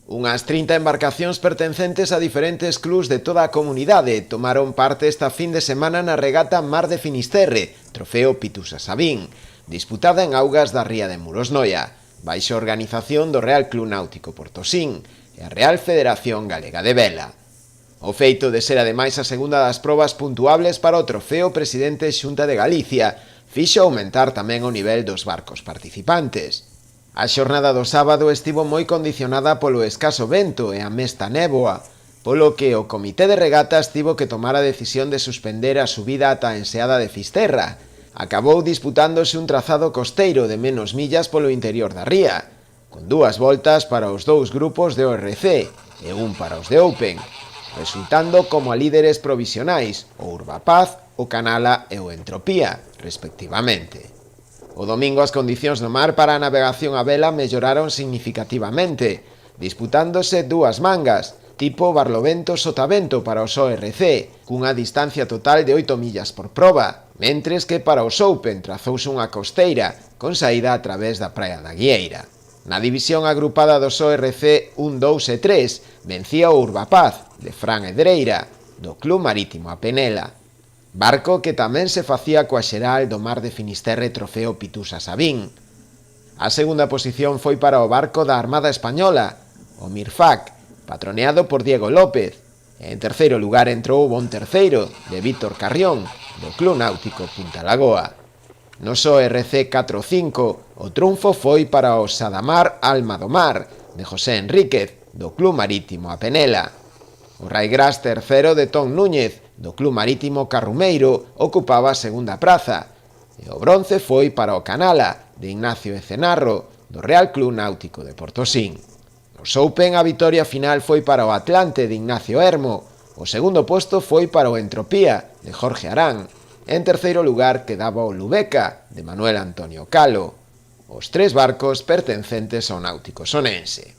Unhas 30 embarcacións pertencentes a diferentes clubs de toda a comunidade tomaron parte esta fin de semana na regata Mar de Finisterre, trofeo Pitusa Sabín, disputada en augas da ría de Murosnoia, baixo organización do Real Club Náutico Portosín e a Real Federación Galega de Vela. O feito de ser ademais a segunda das probas puntuables para o trofeo Presidente Xunta de Galicia fixo aumentar tamén o nivel dos barcos participantes. A xornada do sábado estivo moi condicionada polo escaso vento e a mesta néboa, polo que o Comité de Regatas tivo que tomar a decisión de suspender a subida ata a enseada de Fisterra. Acabou disputándose un trazado costeiro de menos millas polo interior da ría, con 2 voltas para os 2 grupos de ORC e un para os de Open, resultando como a líderes provisionais o Urbapaz, o Canala e o Entropía, respectivamente. O domingo as condicións do mar para a navegación a vela melloraron significativamente, disputándose 2 mangas, tipo Barlovento-Sotavento para os ORC, cunha distancia total de 8 millas por proba, mentres que para os Open trazouse unha costeira, con saída a través da praia da Guieira. Na división agrupada dos ORC 1, 2 e 3, vencía o Urbapaz, de Fran Edreira, do Club Marítimo a Penela. Barco que tamén se facía coa xeral do Mar de Finisterre trofeo Pitusa Sabín. A segunda posición foi para o barco da Armada Española, o Mirfac, patroneado por Diego López, e en terceiro lugar entrou o Bon Terceiro, de Víctor Carrión, do Club Náutico Punta Lagoa. No ORC 4-5, o triunfo foi para o Sadamar Alma do Mar, de José Enríquez, do Club Marítimo a Penela. O Raigras terceiro de Tom Núñez, do Club Marítimo Carrumeiro, ocupaba a segunda praza, e o bronce foi para o Canala, de Ignacio Ecenarro, do Real Club Náutico de Portosín. Nos Open a vitoria final foi para o Atlante, de Ignacio Hermo, o segundo posto foi para o Entropía, de Jorge Arán, e en terceiro lugar quedaba o Lubeca, de Manuel Antonio Calo, os 3 barcos pertencentes ao Náutico Sonense.